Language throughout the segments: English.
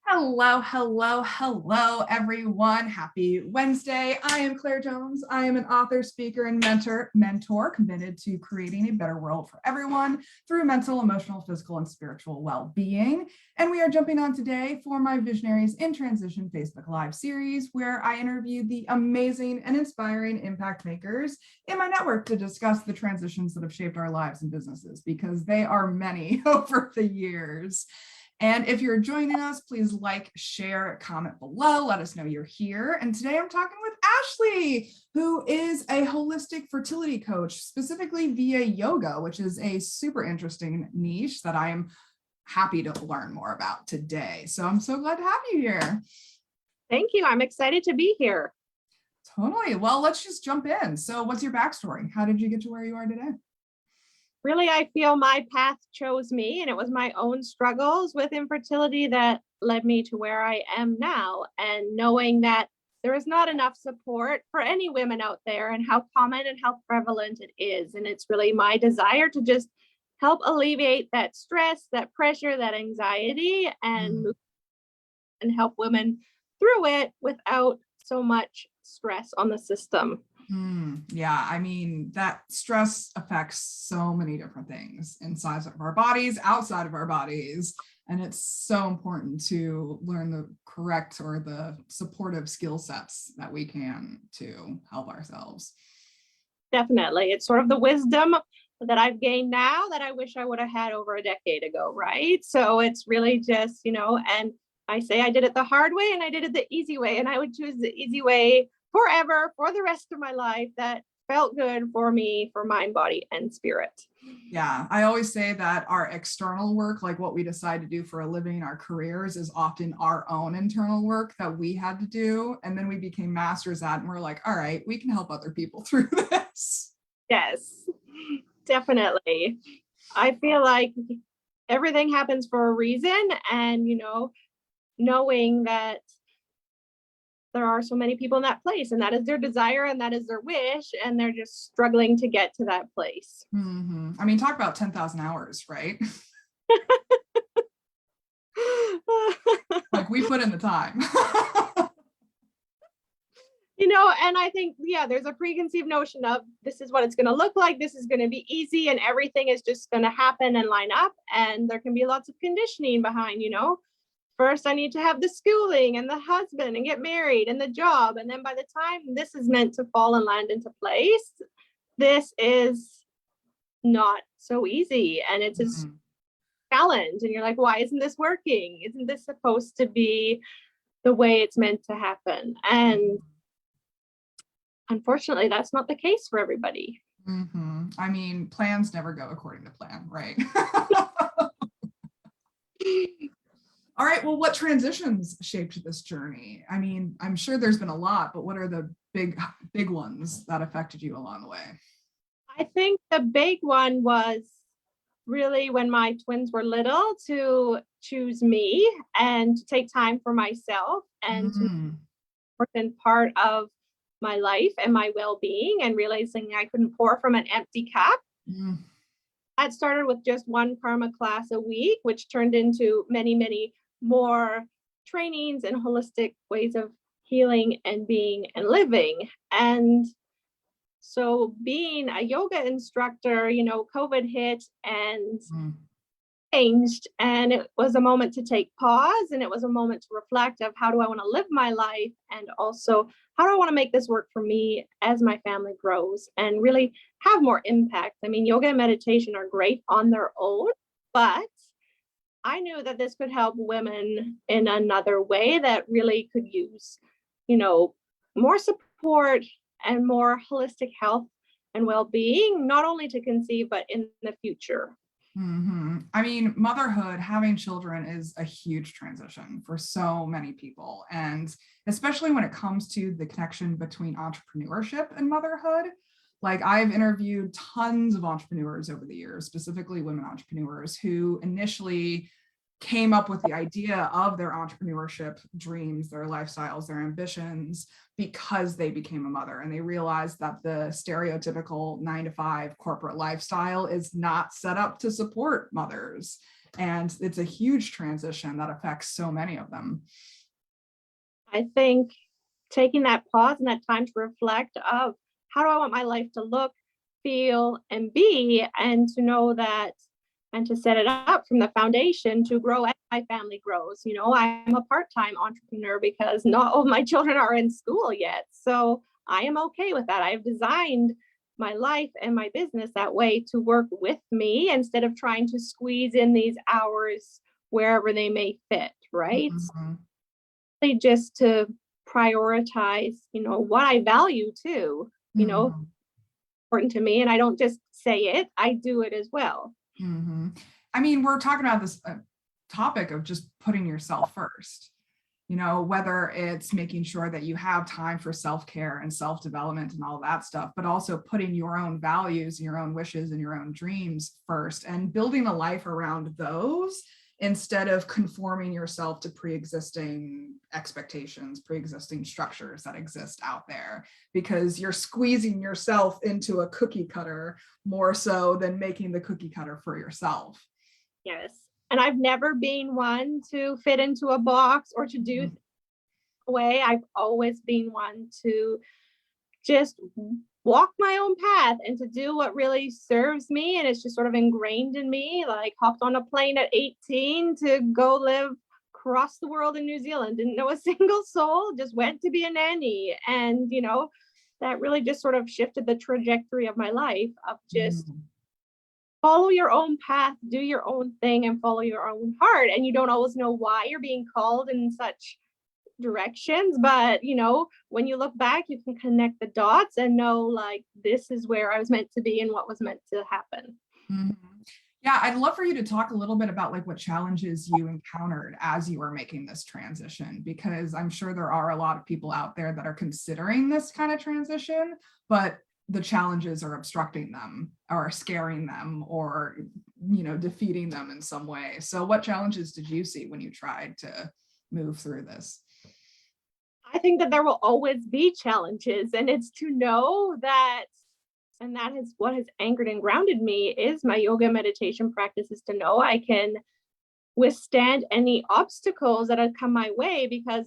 Hello, hello, hello, everyone. Happy Wednesday. I am Claire Jones. I am an author, speaker, and mentor committed to creating a better world for everyone through mental, emotional, physical, and spiritual well-being. And we are jumping on today for my Visionaries in Transition Facebook Live series, where I interviewed the amazing and inspiring impact makers in my network to discuss the transitions that have shaped our lives and businesses, because they are many over the years. And if you're joining us, please like, share, comment below, let us know you're here. And today I'm talking with Ashley, who is a holistic fertility coach, specifically via yoga, which is a super interesting niche that I am happy to learn more about today. So I'm so glad to have you here. Thank you. I'm excited to be here. Totally. Well, let's just jump in. So what's your backstory? How did you get to where you are today? Really, I feel my path chose me, and it was my own struggles with infertility that led me to where I am now. And knowing that there is not enough support for any women out there, and how common and how prevalent it is. And it's really my desire to just help alleviate that stress, that pressure, that anxiety, and help women through it without so much stress on the system. Yeah, I mean, that stress affects so many different things inside of our bodies, outside of our bodies. And it's so important to learn the correct or the supportive skill sets that we can to help ourselves. Definitely. It's sort of the wisdom that I've gained now that I wish I would have had over a decade ago, right? So it's really just, and I say I did it the hard way and I did it the easy way, and I would choose the easy way forever, for the rest of my life. That felt good for me, for mind, body, and spirit. Yeah, I always say that our external work, like what we decide to do for a living, our careers, is often our own internal work that we had to do. And then we became masters at, and we're like, all right, we can help other people through this. Yes, definitely. I feel like everything happens for a reason. And, knowing that there are so many people in that place, and that is their desire and that is their wish, and they're just struggling to get to that place. I mean, talk about 10,000 hours, right? Like, we put in the time. And I think, there's a preconceived notion of this is what it's going to look like. This is going to be easy, and everything is just going to happen and line up. And there can be lots of conditioning behind, First, I need to have the schooling and the husband and get married and the job. And then by the time this is meant to fall and land into place, this is not so easy. And it's a challenge. And you're like, why isn't this working? Isn't this supposed to be the way it's meant to happen? And unfortunately, that's not the case for everybody. I mean, plans never go according to plan, right? All right, well, what transitions shaped this journey? I mean, I'm sure there's been a lot, but what are the big ones that affected you along the way? I think the big one was really when my twins were little, to choose me and to take time for myself, and to be an important part of my life and my well-being, and realizing I couldn't pour from an empty cup. That started with just one karma class a week, which turned into many, many more trainings and holistic ways of healing and being and living. And so being a yoga instructor, COVID hit and changed, and it was a moment to take pause, and it was a moment to reflect of how do I want to live my life, and also how do I want to make this work for me as my family grows and really have more impact. I mean, yoga and meditation are great on their own, but I knew that this could help women in another way that really could use, more support and more holistic health and well-being, not only to conceive, but in the future. I mean, motherhood, having children is a huge transition for so many people. And especially when it comes to the connection between entrepreneurship and motherhood. Like, I've interviewed tons of entrepreneurs over the years, specifically women entrepreneurs, who initially came up with the idea of their entrepreneurship dreams, their lifestyles, their ambitions, because they became a mother, and they realized that the stereotypical 9-to-5 corporate lifestyle is not set up to support mothers. And it's a huge transition that affects so many of them. I think taking that pause and that time to reflect of how do I want my life to look, feel, and be, and to know that, and to set it up from the foundation to grow as my family grows. I'm a part-time entrepreneur because not all of my children are in school yet. So I am okay with that. I've designed my life and my business that way to work with me instead of trying to squeeze in these hours wherever they may fit, right? Mhm. Just to prioritize, what I value too, Mhm. important to me. And I don't just say it, I do it as well. Mhm. I mean, we're talking about this topic of just putting yourself first, whether it's making sure that you have time for self-care and self-development and all that stuff, but also putting your own values, your own wishes, and your own dreams first and building a life around those instead of conforming yourself to pre-existing expectations, pre-existing structures that exist out there, because you're squeezing yourself into a cookie cutter more so than making the cookie cutter for yourself. Yes. And I've never been one to fit into a box or to do a way. I've always been one to just walk my own path and to do what really serves me. And it's just sort of ingrained in me. Like, hopped on a plane at 18 to go live across the world in New Zealand, didn't know a single soul, just went to be a nanny. And, that really just sort of shifted the trajectory of my life of just Mm. follow your own path, do your own thing, and follow your own heart. And you don't always know why you're being called in such directions, but when you look back, you can connect the dots and know, like, this is where I was meant to be and what was meant to happen. Mhm. Yeah, I'd love for you to talk a little bit about like what challenges you encountered as you were making this transition, because I'm sure there are a lot of people out there that are considering this kind of transition, but the challenges are obstructing them or scaring them or, defeating them in some way. So what challenges did you see when you tried to move through this? I think that there will always be challenges, and it's to know that, and that is what has anchored and grounded me is my yoga meditation practices, to know I can withstand any obstacles that have come my way, because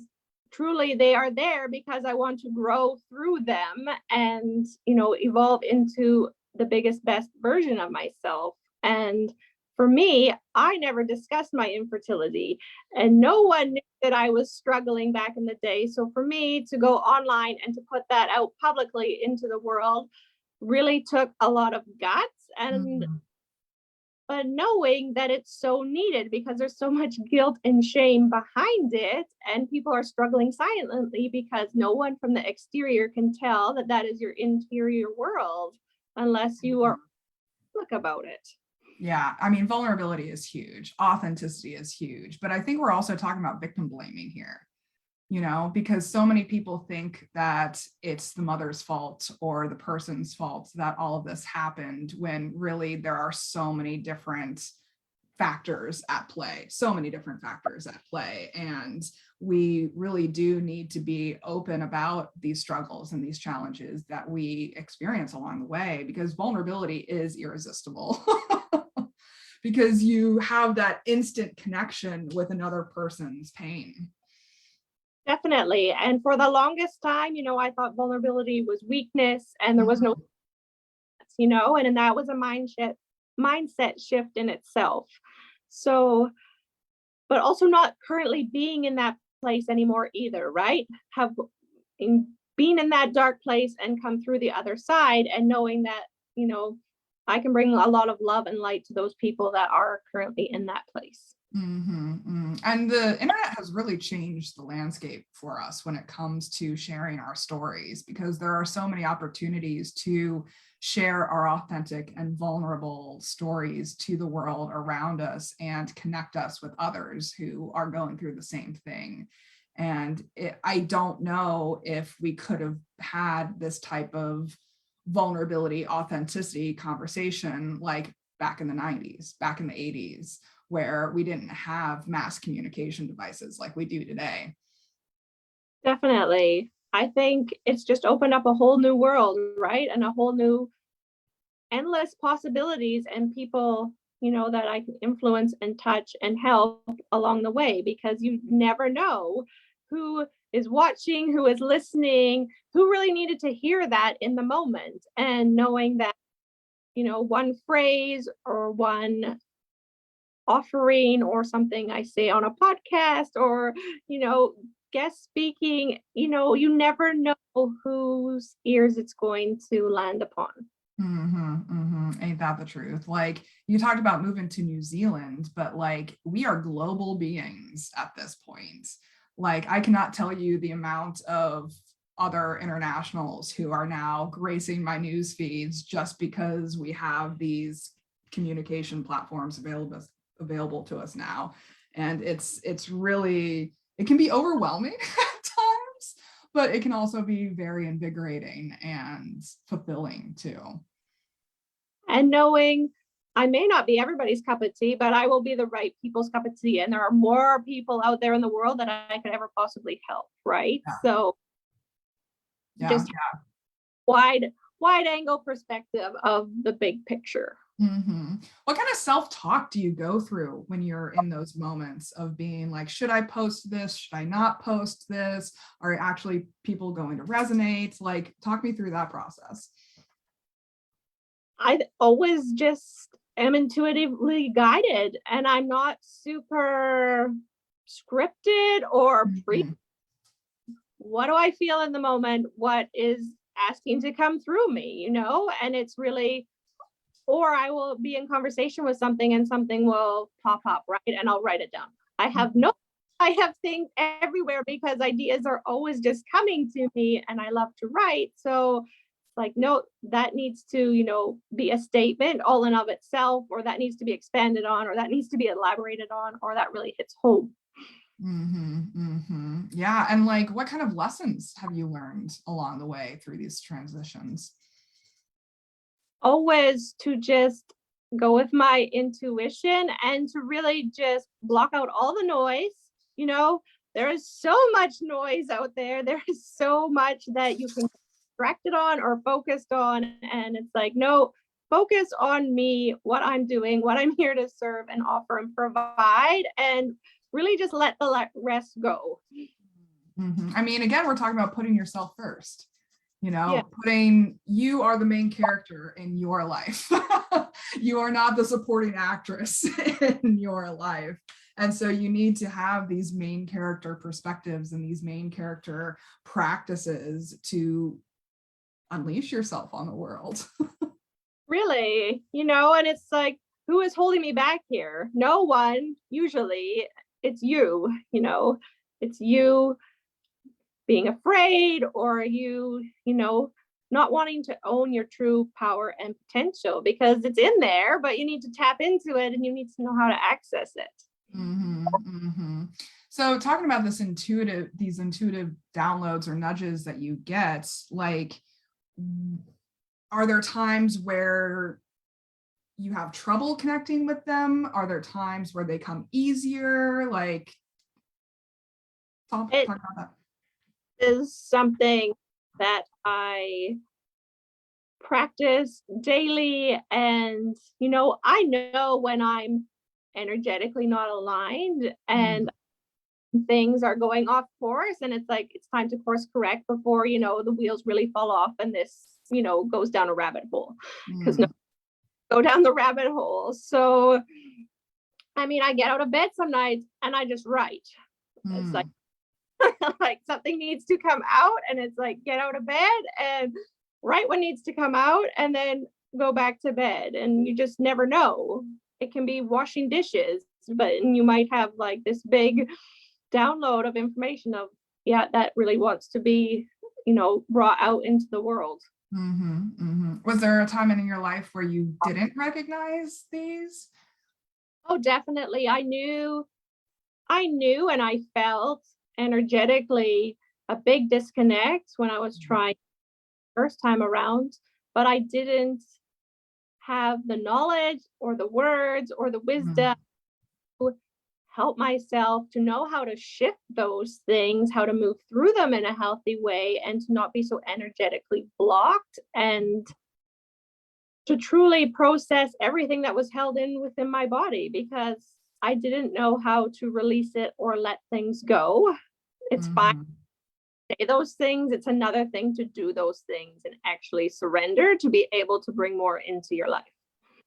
truly they are there because I want to grow through them and, evolve into the biggest, best version of myself. And for me, I never discussed my infertility, and no one knew that I was struggling back in the day. So for me to go online and to put that out publicly into the world really took a lot of guts, and Mhm. but knowing that it's so needed because there's so much guilt and shame behind it, and people are struggling silently because no one from the exterior can tell that that is your interior world unless you are public about it. Yeah, I mean, vulnerability is huge. Authenticity is huge. But I think we're also talking about victim blaming here, because so many people think that it's the mother's fault or the person's fault that all of this happened, when really there are so many different factors at play, so many different factors at play. And we really do need to be open about these struggles and these challenges that we experience along the way, because vulnerability is irresistible. Because you have that instant connection with another person's pain. Definitely. And for the longest time, I thought vulnerability was weakness and there was no, Mhm. and that was a mindset shift in itself. So, but also not currently being in that place anymore either, right? Have been in that dark place and come through the other side, and knowing that, I can bring a lot of love and light to those people that are currently in that place. And the internet has really changed the landscape for us when it comes to sharing our stories, because there are so many opportunities to share our authentic and vulnerable stories to the world around us and connect us with others who are going through the same thing. And I don't know if we could have had this type of vulnerability, authenticity conversation like back in the 90s, back in the 80s, where we didn't have mass communication devices like we do today. Definitely. I think it's just opened up a whole new world, right? And a whole new endless possibilities, and people that I can influence and touch and help along the way, because you never know who is watching, who is listening, who really needed to hear that in the moment. And knowing that, one phrase or one offering or something I say on a podcast or, guest speaking, you never know whose ears it's going to land upon. Ain't that the truth? Like, you talked about moving to New Zealand, but like, we are global beings at this point. Like, I cannot tell you the amount of other internationals who are now gracing my news feeds just because we have these communication platforms available to us now. And it's really, it can be overwhelming at times, but it can also be very invigorating and fulfilling too. And knowing I may not be everybody's cup of tea, but I will be the right people's cup of tea. And there are more people out there in the world that I could ever possibly help, right? Yeah. So just wide angle perspective of the big picture. What kind of self-talk do you go through when you're in those moments of being like, should I post this? Should I not post this? Are actually people going to resonate? Like, talk me through that process. I always just am intuitively guided, and I'm not super scripted or what do I feel in the moment? What is asking to come through me, and it's really, or I will be in conversation with something and something will pop up, right? And I'll write it down. I have things everywhere because ideas are always just coming to me and I love to write. So like, no, that needs to, be a statement all in of itself, or that needs to be expanded on, or that needs to be elaborated on, or that really hits home. Yeah. And like, what kind of lessons have you learned along the way through these transitions? Always to just go with my intuition and to really just block out all the noise. There is so much noise out there. There is so much that you can get distracted on or focused on. And it's like, no, focus on me, what I'm doing, what I'm here to serve and offer and provide, and really just let the rest go. I mean, again, we're talking about putting yourself first. Yeah. You are the main character in your life. You are not the supporting actress in your life. And so you need to have these main character perspectives and these main character practices to unleash yourself on the world. Really, and it's like, who is holding me back here? No one. Usually it's you, it's you being afraid, or you, not wanting to own your true power and potential, because it's in there, but you need to tap into it and you need to know how to access it. So talking about these intuitive downloads or nudges that you get, like, are there times where you have trouble connecting with them? Are there times where they come easier? Like, talk about that. Is something that I practice daily, and I know when I'm energetically not aligned and things are going off course, and it's like it's time to course correct before the wheels really fall off and this goes down a rabbit hole, because go down the rabbit hole. So I mean, I get out of bed some nights and I just write. It's like like something needs to come out, and it's like, get out of bed and write what needs to come out and then go back to bed. And you just never know. It can be washing dishes, but you might have like this big download of information of, that really wants to be, brought out into the world. Was there a time in your life where you didn't recognize these? Oh, definitely. I knew and I felt energetically a big disconnect when I was trying first time around, but I didn't have the knowledge or the words or the wisdom to help myself to know how to shift those things, how to move through them in a healthy way, and to not be so energetically blocked and to truly process everything that was held in within my body, because I didn't know how to release it or let things go. It's fine Mhm. to say those things. It's another thing to do those things and actually surrender to be able to bring more into your life.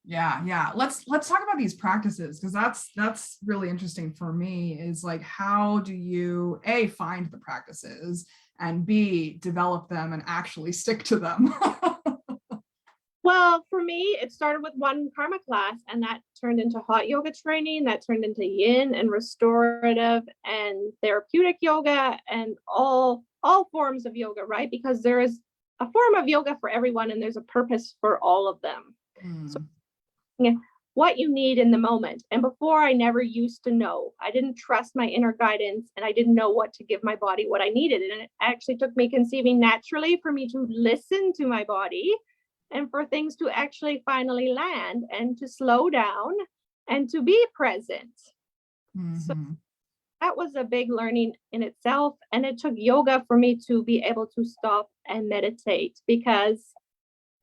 Yeah, yeah. Let's talk about these practices, because that's really interesting for me, is like, how do you A, find the practices, and B, develop them and actually stick to them? Well, for me, it started with one karma class, and that turned into hot yoga training, that turned into yin and restorative and therapeutic yoga, and all forms of yoga, right? Because there is a form of yoga for everyone and there's a purpose for all of them. So Hmm. yeah, what you need in the moment. And before, I never used to know. I didn't trust my inner guidance, and I didn't know what to give my body what I needed. And it actually took me conceiving naturally for me to listen to my body and for things to actually finally land and to slow down and to be present. So Hmm. that was a big learning in itself. And it took yoga for me to be able to stop and meditate, because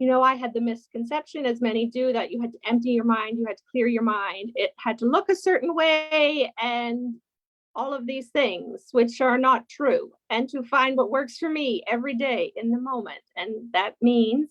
I had the misconception, as many do, that you had to empty your mind, you had to clear your mind, it had to look a certain way, and all of these things, which are not true. And to find what works for me every day in the moment. And that means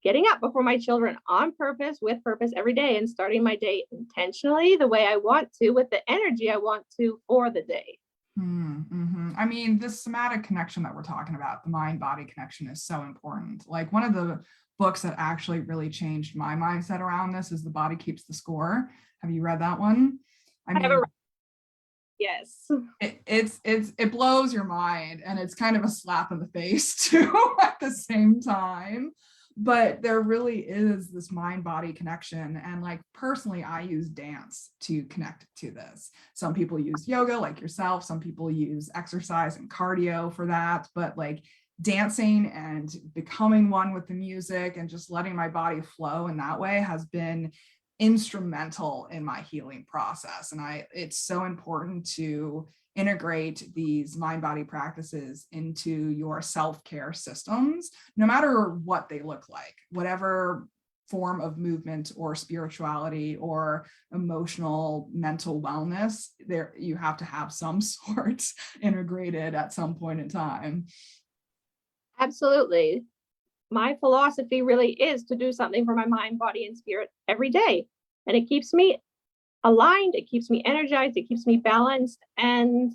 getting up before my children on purpose, with purpose every day, and starting my day intentionally the way I want to, with the energy I want to for the day. Mm-hmm. I mean, this somatic connection that we're talking about, the mind-body connection, is so important. Like, one of the books that actually really changed my mindset around this is The Body Keeps the Score. Have you read that one? I I have mean, a yes. it blows your mind, and it's kind of a slap in the face too at the same time. But there really is this mind body connection, and like, personally, I use dance to connect to this. Some people use yoga, like yourself. Some people use exercise and cardio for that, but like, dancing and becoming one with the music and just letting my body flow in that way has been instrumental in my healing process. And it's so important to integrate these mind body practices into your self-care systems, no matter what they look like, whatever form of movement or spirituality or emotional mental wellness, there you have to have some sort integrated at some point in time. Absolutely. My philosophy really is to do something for my mind, body, and spirit every day. And it keeps me aligned, it keeps me energized, it keeps me balanced and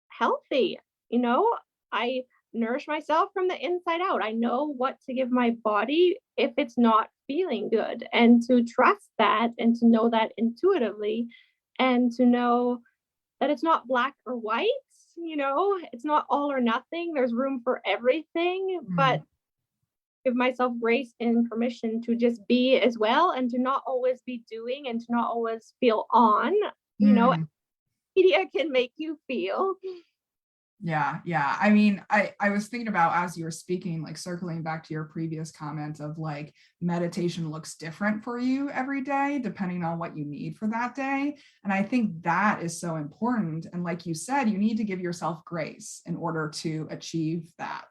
healthy. You know, I nourish myself from the inside out. I know what to give my body if it's not feeling good, and to trust that and to know that intuitively, and to know that it's not black or white. It's not all or nothing. There's room for everything, but Mm, give myself grace and permission to just be as well, and to not always be doing and to not always feel on. You know, mm. media can make you feel. Yeah, yeah. I mean, I was thinking about, as you were speaking, like, circling back to your previous comment of like, meditation looks different for you every day depending on what you need for that day. And I think that is so important. And like you said, you need to give yourself grace in order to achieve that,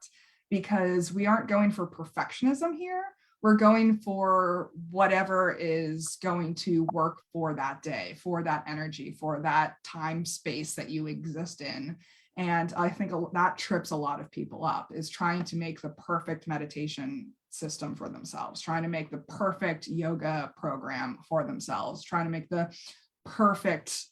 because we aren't going for perfectionism here. We're going for whatever is going to work for that day, for that energy, for that time space that you exist in. And I think that trips a lot of people up, is trying to make the perfect meditation system for themselves, trying to make the perfect yoga program for themselves, trying to make the perfect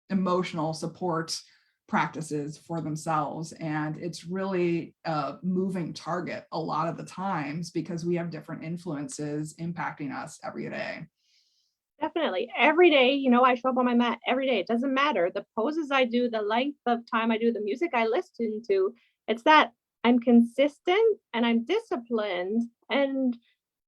emotional support practices for themselves. And it's really a moving target a lot of the times, because we have different influences impacting us every day. Definitely. Every day, I show up on my mat every day. It doesn't matter the poses I do, the length of time I do, the music I listen to. It's that I'm consistent and I'm disciplined, and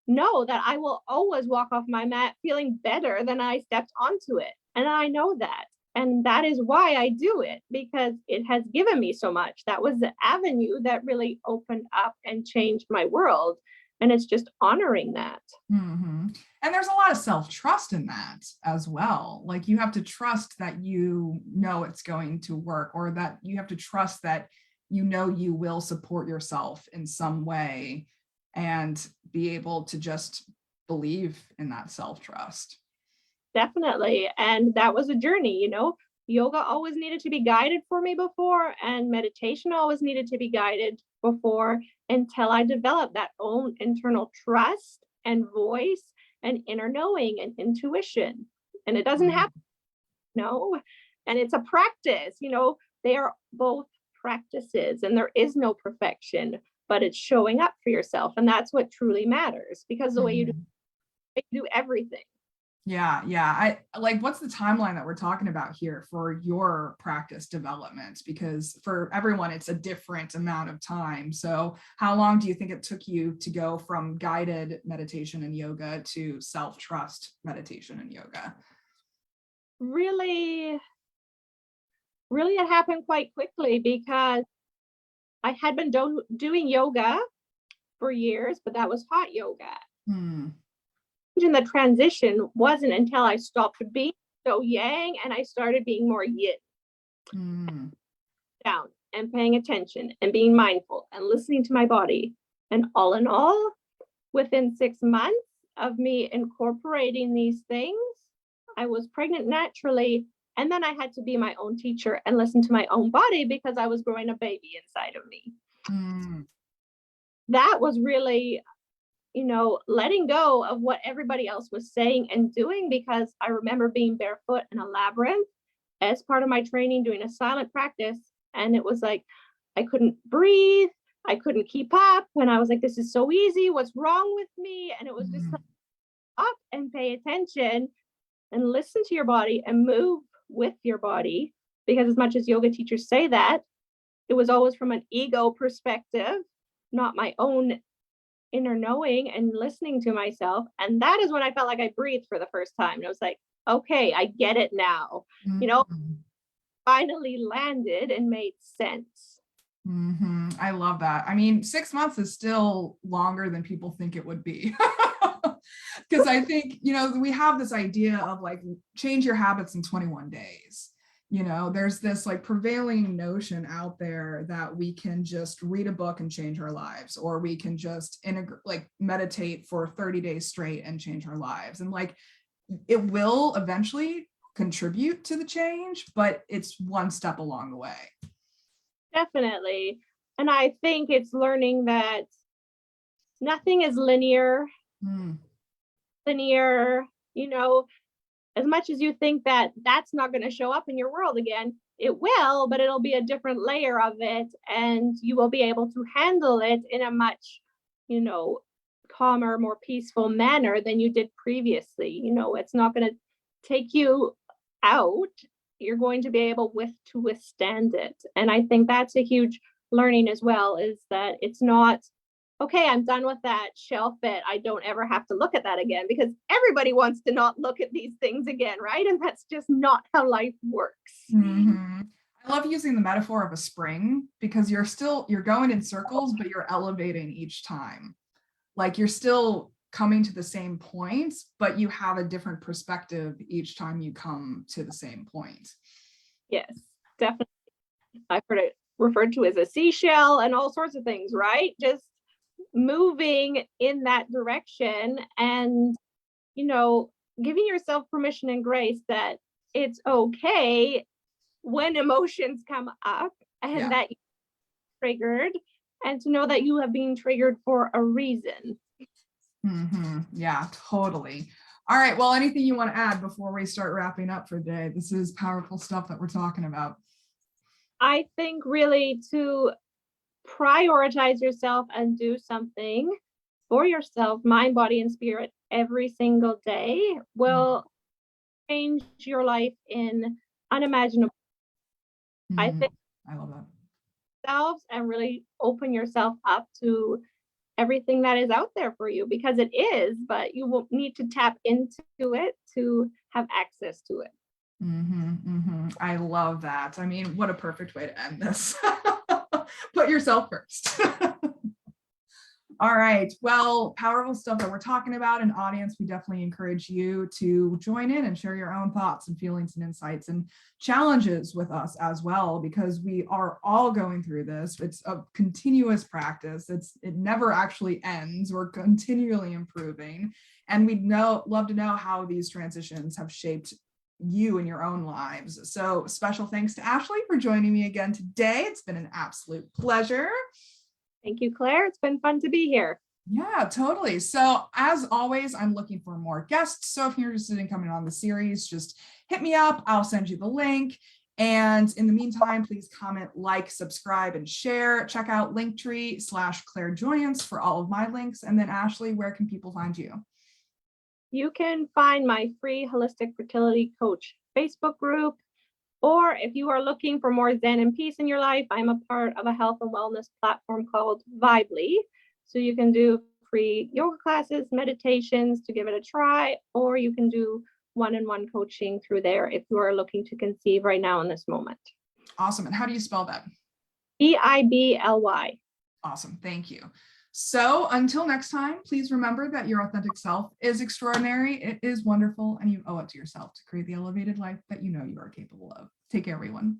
know that I will always walk off my mat feeling better than I stepped onto it. And I know that. And that is why I do it, because it has given me so much. That was the avenue that really opened up and changed my world. And it's just honoring that. Mm-hmm. And there's a lot of self-trust in that as well. Like, you have to trust that you know it's going to work, or that you have to trust that you will support yourself in some way, and be able to just believe in that self-trust. Definitely. And that was a journey, yoga always needed to be guided for me before, and meditation always needed to be guided before, until I developed that own internal trust and voice and inner knowing and intuition. And it doesn't happen, and it's a practice, they are both practices, and there is no perfection, but it's showing up for yourself. And that's what truly matters, because the way you do everything. Yeah. I like, what's the timeline that we're talking about here for your practice development? Because for everyone, it's a different amount of time. So how long do you think it took you to go from guided meditation and yoga to self-trust meditation and yoga? Really, it happened quite quickly, because I had been doing yoga for years, but that was hot yoga. And the transition wasn't until I stopped being so yang and I started being more yin, down and paying attention and being mindful and listening to my body. And all in all, within 6 months of me incorporating these things, I was pregnant naturally. And then I had to be my own teacher and listen to my own body, because I was growing a baby inside of me. That was really, letting go of what everybody else was saying and doing, because I remember being barefoot in a labyrinth as part of my training, doing a silent practice. And it was like, I couldn't breathe. I couldn't keep up. And I was like, this is so easy. What's wrong with me? And it was just like, up and pay attention and listen to your body and move with your body. Because as much as yoga teachers say that, it was always from an ego perspective, not my own inner knowing and listening to myself. And that is when I felt like I breathed for the first time. And I was like, okay, I get it now. Finally landed and made sense. I love that. I mean, 6 months is still longer than people think it would be. Because I think, we have this idea of like, change your habits in 21 days. There's this like prevailing notion out there that we can just read a book and change our lives, or we can just meditate for 30 days straight and change our lives. And like, it will eventually contribute to the change, but it's one step along the way. Definitely. And I think it's learning that nothing is linear. As much as you think that that's not going to show up in your world again, it will, but it'll be a different layer of it, and you will be able to handle it in a much, calmer, more peaceful manner than you did previously. It's not going to take you out. You're going to be able to withstand it. And I think that's a huge learning as well, is that it's not, okay, I'm done with that, shelf it, I don't ever have to look at that again, because everybody wants to not look at these things again, right? And that's just not how life works. I love using the metaphor of a spring, because you're going in circles, but you're elevating each time. Like, you're still coming to the same point, but you have a different perspective each time you come to the same point. Yes, definitely. I've heard it referred to as a seashell and all sorts of things, right? Just moving in that direction, and giving yourself permission and grace that it's okay when emotions come up, and that you're triggered, and to know that you have been triggered for a reason. Yeah, totally. All right, well, anything you want to add before we start wrapping up for today? This is powerful stuff that we're talking about. I think really to prioritize yourself and do something for yourself, mind, body, and spirit, every single day will change your life in unimaginable. I think I love that. Yourselves and really open yourself up to everything that is out there for you, because it is, but you will need to tap into it to have access to it. I love that. I mean, what a perfect way to end this. Put yourself first. All right. Well, powerful stuff that we're talking about. And audience, we definitely encourage you to join in and share your own thoughts and feelings and insights and challenges with us as well, because we are all going through this. It's a continuous practice. It never actually ends. We're continually improving. And we'd love to know how these transitions have shaped you in your own lives. So special thanks to Ashley for joining me again today. It's been an absolute pleasure. Thank you, Claire. It's been fun to be here. Yeah, totally. So as always, I'm looking for more guests. So if you're interested in coming on the series, just hit me up. I'll send you the link. And in the meantime, please comment, like, subscribe, and share. Check out linktr.ee/clairjoyance for all of my links. And then Ashley, where can people find you? You can find my free Holistic Fertility Coach Facebook group. Or if you are looking for more Zen and peace in your life, I'm a part of a health and wellness platform called Vibely. So you can do free yoga classes, meditations to give it a try, or you can do one-on-one coaching through there if you are looking to conceive right now in this moment. Awesome. And how do you spell that? EIBLY. Awesome. Thank you. So until next time, please remember that your authentic self is extraordinary. It is wonderful, and you owe it to yourself to create the elevated life that you know you are capable of. Take care, everyone.